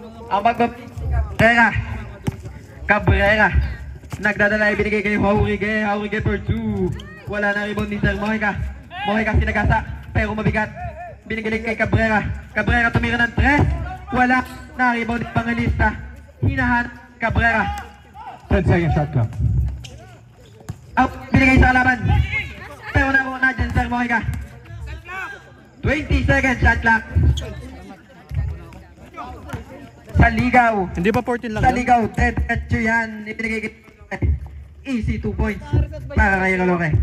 Ang Cabrera. Nagdadala, ibinigay kay Haurige. Haurige for 2. Wala na rebound ni Sir Mojica. Mojica sinagasa, pero mabigat. Binigay kay Cabrera. Cabrera tumira ng 3. Wala na rebound ni Pangalista. Hinahan Cabrera. 10 seconds shot clock. Out, binigay sa kalaban. Pero nakuha na dyan Sir Mojica. 20 seconds shot clock. Sa ligaw. Hindi ba 14 lang Sa yun? ligaw, Ted Etcho yan. Ibinigay kay easy 2 points para kay Roloke.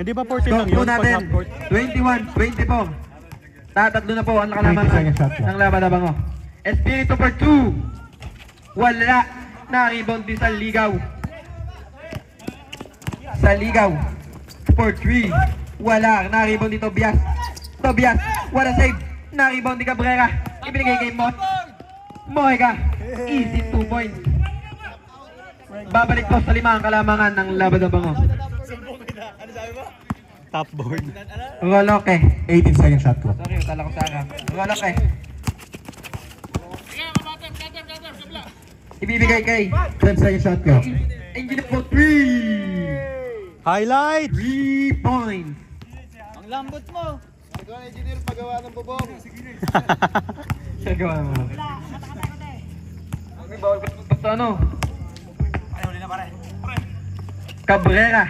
Hindi ba 14 lang Go yun? Pag natin, half court? 21-24. Tatatlo na po ang nakalaman 20 seconds shot clock. ng Laba Dabango. Espiritu for 2. Wala na rebound din sa ligaw. Sa ligaw for 3. Wala na rebound ni Tobias. Tobias, wala save. Na rebound ni Cabrera. Ibinigay kay Mojica. Easy 2 points. Babalik po sa 5 ang kalamangan ng Laba Dabango. Top board. Roloke. 18 seconds shot clock. Sorry, tala ko sa harap. Roloke. Ibibigay kay 10 seconds shot clock. Engineer for 3. Highlight! 3 points. Ang lambot mo. Ikaw ang engineer paggawa ng bubong. Siya gawa mo. Ang bawal ko basta ano? Cabrera.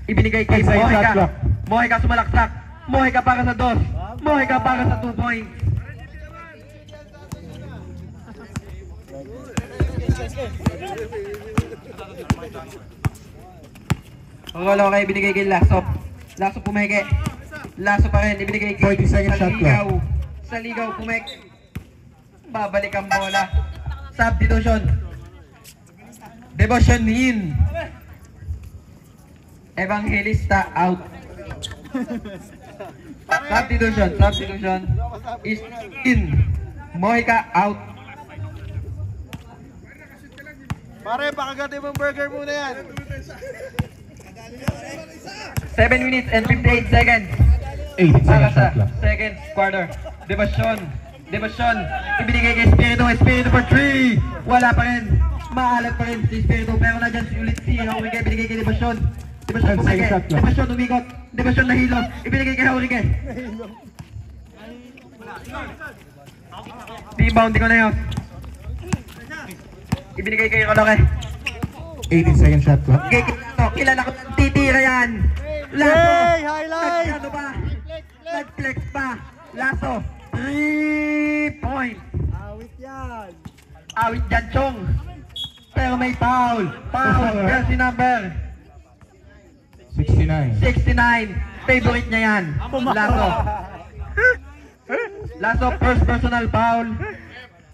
Ibinigay kay Shot Mojica. clock. Mojica sumalaksak. Mojica para sa 2. Mojica para sa 2 points. Roloke ibinigay kay Lasso. Lasso pumeke. Lasso pa rin ibinigay kay 40 seconds shot clock. Sa ligaw pumeke. Babalik ang bola. Substitution. Devotion in. Evangelista out. Substitution is in. Mojica out. Pare, pakagati mong burger muna yan. 7 minutes and 58 seconds. 18 Para seconds sa shot clock. second quarter. Devotion. Ibinigay kay Espiritu for 3. Wala pa rin. Maalat pa rin si Espiritu. Pero na dyan ulit si Haurige. Ibinigay kay Devotion. Devotion pumeke. Devotion umikot. Devotion nahilo. Ibinigay kay Haurige. Rebound ko na yun. Ibinigay kay Roloke. 18 seconds shot clock. Kilala ko titira yan. Lasso. Hey, highlight! Nagkano ba? Nag-flex pa. Lasso. 3 points. Awit yan. Awit dyan, Chong. Pero may foul. Foul. Jersey number 69. 69. Favorite niya yan. Lasso. Lasso, first personal foul.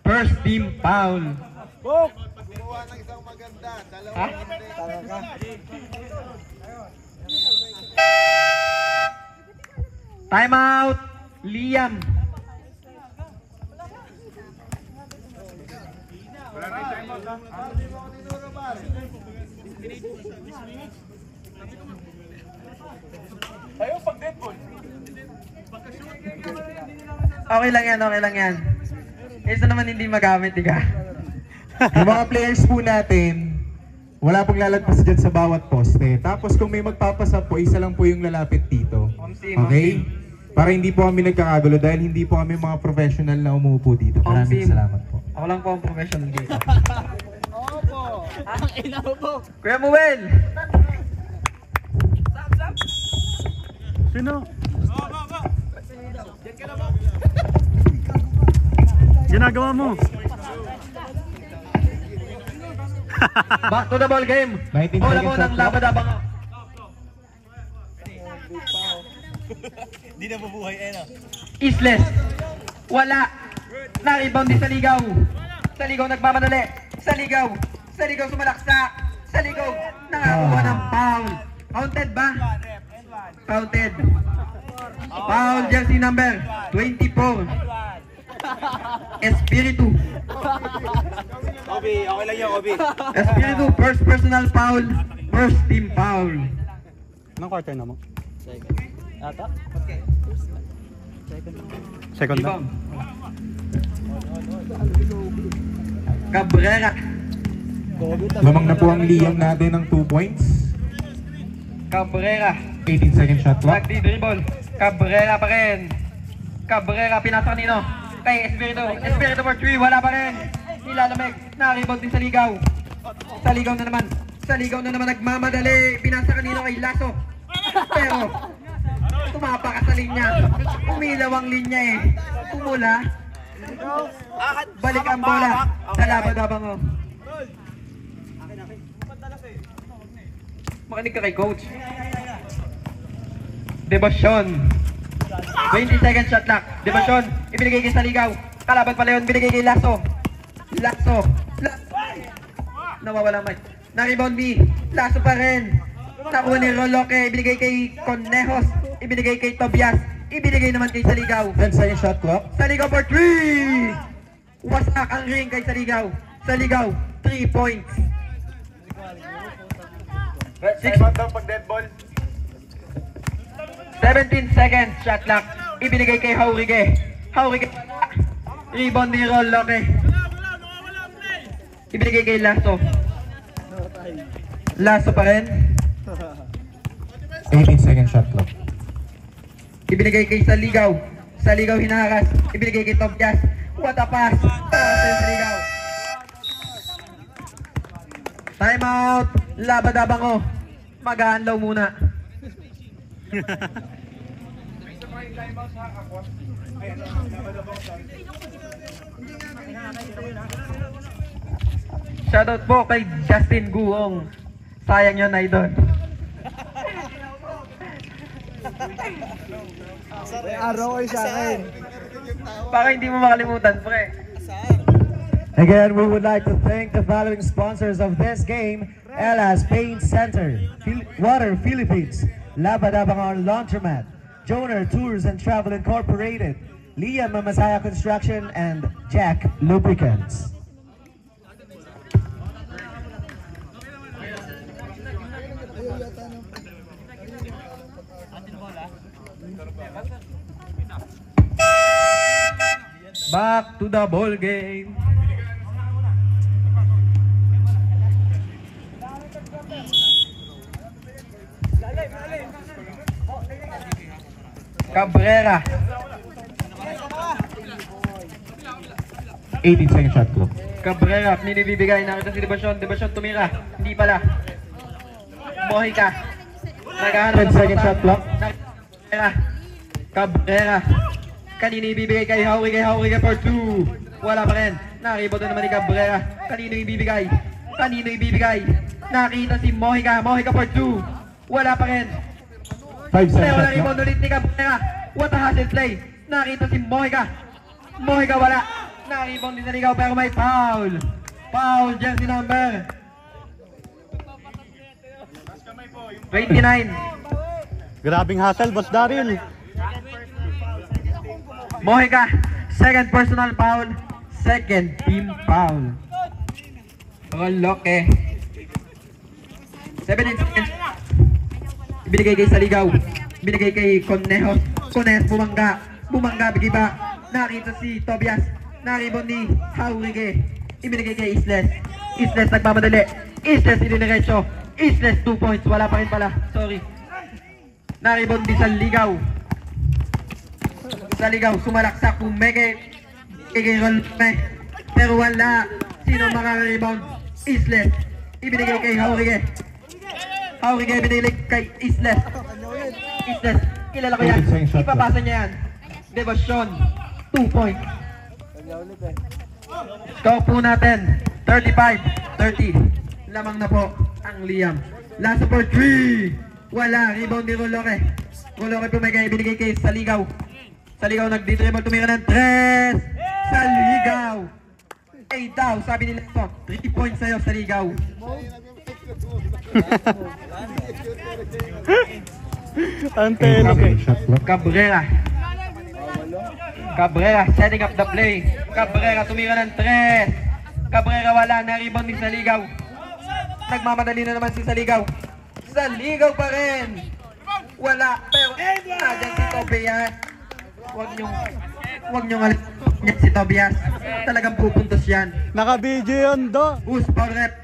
First team foul. Book! Gumawa ng isang maganda. Ha? Time out. Liam. Okay lang yan. Isa naman hindi magamit, diga. Yung mga players po natin, wala pong lalagpas dyan sa bawat poste. Tapos kung may magpapasa po, isa lang po yung lalapit dito. Okay? Para hindi po kami nagkakagulo dahil hindi po kami mga professional na umuupo dito. Maraming salamat po. Ako lang po ang professional dito. Opo! Ang ina mo! Kuya Muel! Sino? Ginagawa mo? Back to the ball game. 19 Bola po seconds ng shot Laba Dabango. Di na mabuhay no? Isles. Wala. Na-rebound din sa ligaw. Sa ligaw nagmamadali. Sa ligaw sumalaksa. Sa ligaw nakakuha ng foul. Counted ba? Counted. Foul jersey number 24. Espiritu. Obi, okay lang yan, Obi. Espiritu, first personal foul. First team foul. Anong quarter na mo? Ata? Second na? Rebound. Cabrera. Lamang na po ang Liam natin ng 2 points. Cabrera. 18-second shot clock. Nagdi-dribble. Cabrera pa rin. Cabrera, pinasa kanino? Kay Espiritu. Espiritu for 3, wala pa rin. Nilalamig. Na-rebound din sa ligaw. Sa ligaw na naman. Sa ligaw na naman nagmamadali. Pinasa kanino kay Lasso. Pero, tumapa ka sa linya. Umilaw ang linya eh. Tumula. Balik ang bola. Sa labad-abang mo. Makinig ka kay coach. Debasyon. 20-second shot clock. Debasyon. Ibinigay kay Saligaw. Kalaban pala yun. Binigay kay Lasso. Lasso. Nawawala mic. Na-rebound B. Lasso pa rin. Nakuha ni Roloque. Ibinigay kay Conejos. Ibinigay kay Tobias. Ibinigay naman kay Saligaw. 10-second shot clock. Saligaw for 3. Wasak ang ring kay Saligaw. Saligaw. 3 points. 17 seconds shot clock. Ibinigay kay Haurige. Haurige. Rebound ni Roloque. Ibinigay kay Lasso. Lasso pa rin. 18-second shot clock. Ibinigay kay Saligaw. Saligaw hinaharas. Ibinigay kay Tobias. What a pass. Saligaw. Time out. Labad-abang o. Mag-aanlaw muna. Shoutout po kay Justin Guong. Sayang yun, idol. Araw ay sa akin. Baka hindi mo makalimutan, pre. Again, we would like to thank the following sponsors of this game: Elas Paint Center, Water Philippines, Labadabangon Laundromat, Joner Tours and Travel Incorporated, Liam Mamasaya Construction, and Jack Lubricants. Back to the ball game. Cabrera. 18-second shot clock. Cabrera, ninibibigay. Nakita si Debasyon. Debasyon tumira. Hindi pala. Mojica. Naghahanap 10-second shot clock. Cabrera. Cabrera. Kanino ibibigay kay Hauri? Kay Hauri for 2. Wala pa rin. Nakibot na naman ni Cabrera. Kanino ibibigay? Kanino ibibigay? Nakita si Mojica. Mojica for 2. Wala pa rin. 5-second Pero shot na-rebound clock. ulit ni Cabrera. What a hustle play. Nakita si Mojica. Mojica wala. Na-rebound din sa ligaw pero may foul. Foul, jersey number 29. Grabing hustle, Boss Daryl. Mojica, second personal foul. Second team foul. Roloque. 17 seconds. Binigay kay Saligaw. Binigay kay Conejos. Conejos bumangga. Bumangga, bigiba. Nakita si Tobias. Na-rebound ni Haurige. Ibinigay kay Isles. Isles nagmamadali. Isles idiniretso. Isles 2 points. Wala pa rin pala. Sorry. Na-rebound din sa Ligaw. Sa Ligaw. Sumalaksak. Pumeke. Ikirolme. Pero wala. Sino makaka-rebound? Isles. Ibinigay kay Haurige. Haurige ibinigay kay Isles. Isles. Kilala ko yan. Ipapasa niya yan. Debasyon. 2 points. Score po natin 35-30. Lamang na po ang Liam. Lasso for 3. Wala. Rebound ni Roloque. Roloque pumigay. Binigay kay Saligaw. Saligaw nagdi-dribble. Tumira ng 3. Saligaw. 8 daw. Sabi nila ito. 3 points sa'yo Saligaw. Antelo. 18-second shot clock. Cabrera. Cabrera setting up the play. Cabrera tumira ng 3. Cabrera wala. Na-rebound ni Saligaw. Nagmamadali na naman si Saligaw. Saligaw pa rin. Wala. Pero nadyan si Tobias. Huwag niyong Yan si Tobias. Talagang pupuntos yan. Naka-video yun, do. Foul rep.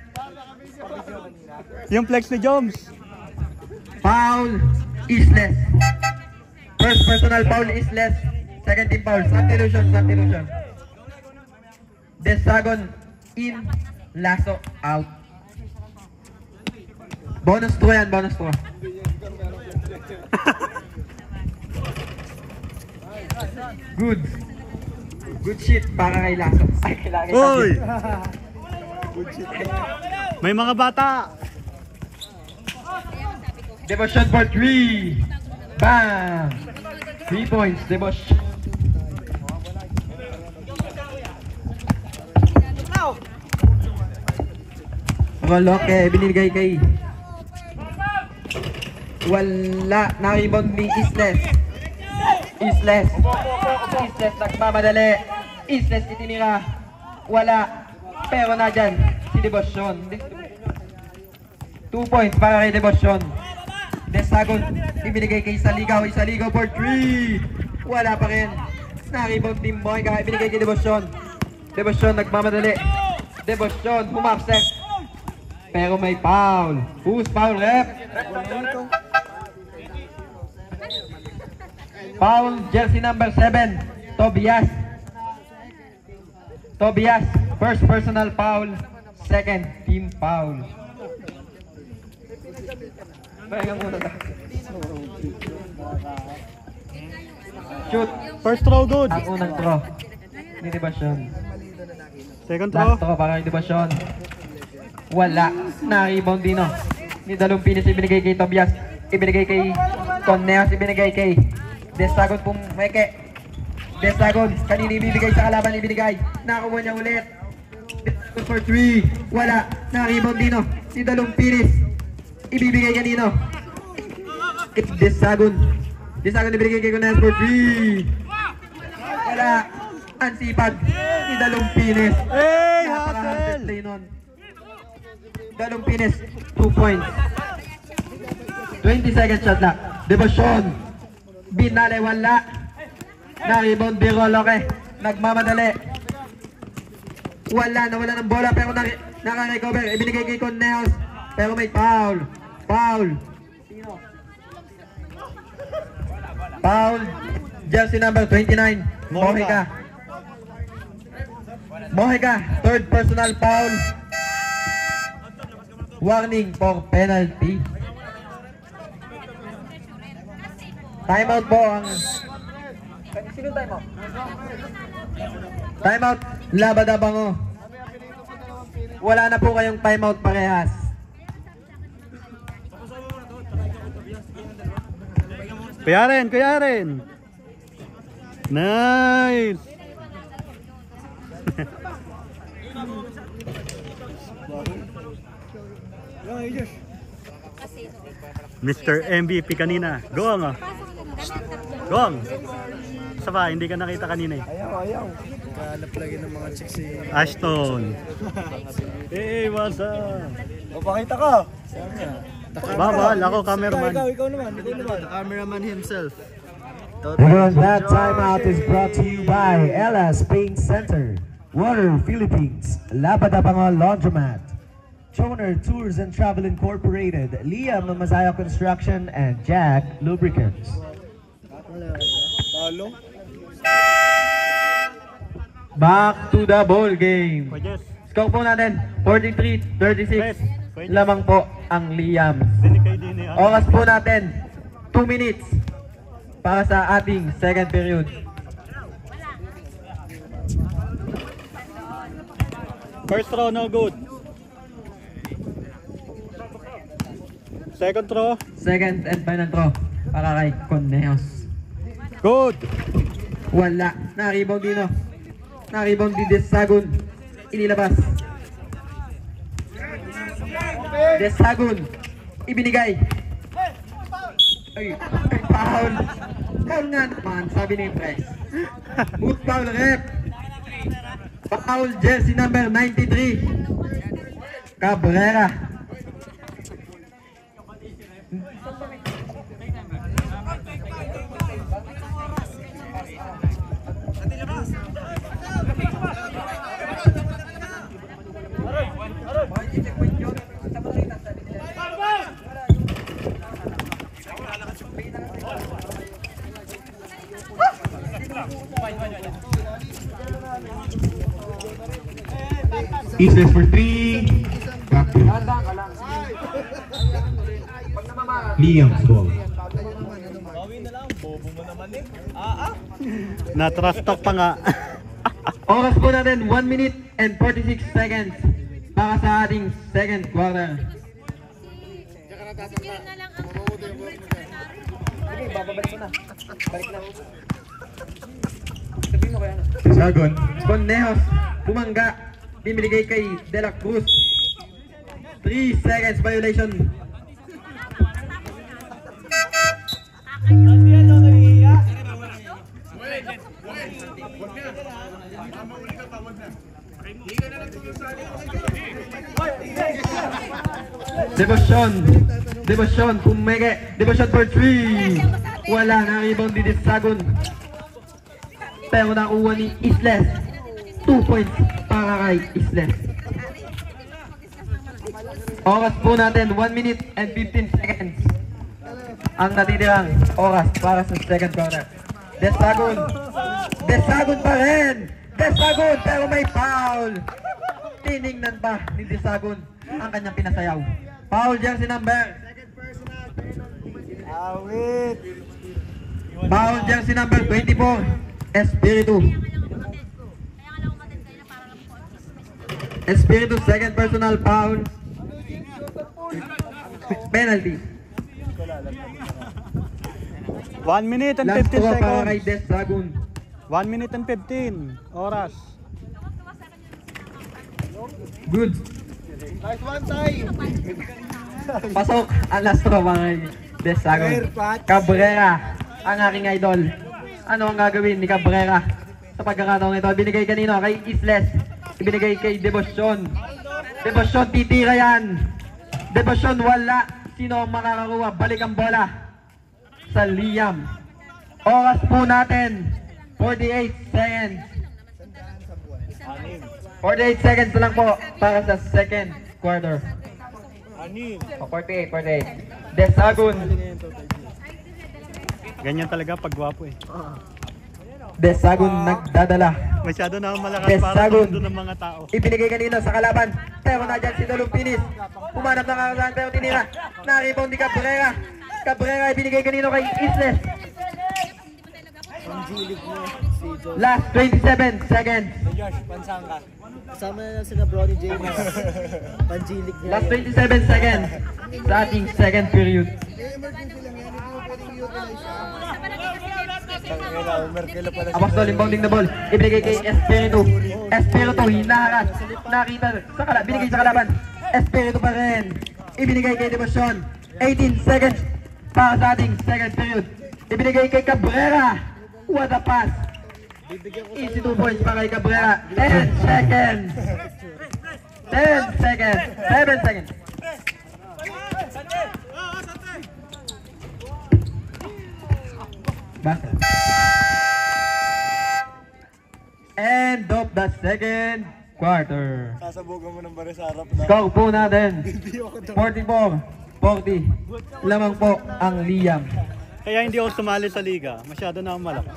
Yung flex ni Joms. Foul. Isles. First personal foul, Isles. Second team foul. Substitution. Desagon in. Lasso out. Bonus throw yan, bonus throw. Good shit para kay Lasso. Ay, kailangan kita. Uy! May mga bata. Devotion for 3. Bam! 3 points, Devotion. Roloke, binigay kay wala, na-rebound ni Isles nagmamadali. Isles itinira, wala, pero na dyan si Devotion. 2 points para kay Devotion. Desagon, ibinigay kay Isaligaw for 3, wala pa rin. Na-rebound ni Moiga, ibinigay kay Devotion nagmamadali. Devotion, humapset, pero may foul. Who's foul rep? Foul, jersey number 7, Tobias. First personal foul, second team foul. Pahinga muna ta. Shoot. First throw good. Ang unang throw ni Devotion. Second throw. Last throw para kay Devotion. Wala. Na-rebound din, no? Ni Dalumpinis ibinigay kay Tobias. Ibinigay kay Conneos. Ibinigay kay Desagon Pumeke. Desagon. Kanina ibibigay sa kalaban. Ibinigay. Nakakuha niya ulit. Desagon for 3. Wala. Na-rebound din, no? Ni Dalumpinis. Ibibigay kanino? Desagon. Ibinigay kay Conneos for 3. Wala. Ansipag. Ni Dalumpinis. Hey, Napaka-hustle hustle! play nun. Dalumpinis, 2 points. 20 seconds shot na. Devotion. Binale, wala. Na-rebound, Biroloke. Nagmamadali. Wala ng bola pero naka-recover. Ibinigay kay Conneos. Pero may foul. Foul. Jersey number 29. Mojica. Third personal foul. Warning for penalty. Timeout po ang... Sino timeout? Timeout, Labadabango. Wala na po kayong timeout parehas. Kuya Aren. Nice! Mr. MVP kanina. Goong. Saba, hindi ka nakita kanina eh. Ayaw. Kahanap lagi ng mga chicks si... Ashton. Hey, what's up? O, pakita ka. Babal, ako cameraman. Ikaw naman. The cameraman himself. Everyone, that timeout is brought to you by LS Paint Center, Water Philippines, Labadabango Laundromat, Choner Tours and Travel Incorporated, Liam Masaya Construction, and Jack Lubricants. Back to the ball game. Yes. Score po natin, 43-36. Lamang po ang Liam. Oras po natin, 2 minutes para sa ating second period. First throw, no good. Second throw. Second and final throw para kay Conneos. Good. Wala. Na-rebound din, no? Na-rebound din Desagon. Inilabas. Desagon. Ibinigay. Ay, foul. Foul nga naman, sabi ni Press. Boot foul rep. Foul jersey number 93. Cabrera. Isles for 3. Back to Liam's ball. Na-trust talk pa nga. Oras po natin 1 minute and 46 seconds para sa ating second quarter. Sige na lang ang Sagon. Conejos, bumangga, bimiligay kay De La Cruz. 3 seconds violation. Devotion, kumege, Devotion for 3. Wala na rebound ni Desagon. Pero nakuha ni Isles. 2 points para kay Isles. Oras po natin 1 minute and 15 seconds. Ang natitirang oras para sa second quarter. Desagon pa rin. Desagon pero may foul. Tiningnan pa ni Desagon ang kanyang pinasayaw. Foul jersey number. Foul jersey number 24. Espiritu. Espiritu second personal foul. Penalty. 1 minute and Last 15 throw para kay seconds. Desagon. 1 minute and 15. Oras. Good. Nice one, Tay. Pasok ang last throw para kay Desagon. Cabrera, ang aking idol. Ano ang gagawin ni Cabrera sa pagkakataong ito? Binigay kanino? Kay Isles. Ibinigay kay Devotion. Devotion, titira yan. Devotion, wala. Sino ang makakakuha? Balik ang bola sa Liam. Oras po natin 48 seconds. 48 seconds na lang po para sa second quarter. 48. Desagon. Ganyan talaga pag gwapo eh. Desagon nagdadala. Masyado na malakas para Desagon. tumundo ng mga tao. Ibinigay kanino sa kalaban. Pero nadyan si Dolumpinis. Pumanap ng kakasahan pero tinira. Na-rebound ni Cabrera. Cabrera ibinigay kanino kay Isles. Last 27 seconds. Kasama na lang sila Brody James. Panjilig niya. Last 27 seconds sa ating second period. Apostol, inbounding the ball. Ibinigay kay Espiritu. Espiritu, hinaharas. Nakita sa kalaban. Binigay sa kalaban. Espiritu pa rin. Ibinigay kay Devotion. 18 seconds para sa ating second period. Ibinigay kay Cabrera. What a pass. Easy 2 points para kay Cabrera. 10 seconds. 10 seconds. 7 seconds. Basta. End of the second quarter. Sasabugan mo ng baris sa harap. Score po natin 44-40. Lamang po ang Liam. Kaya hindi ako sumali sa liga. Masyado na akong malakas.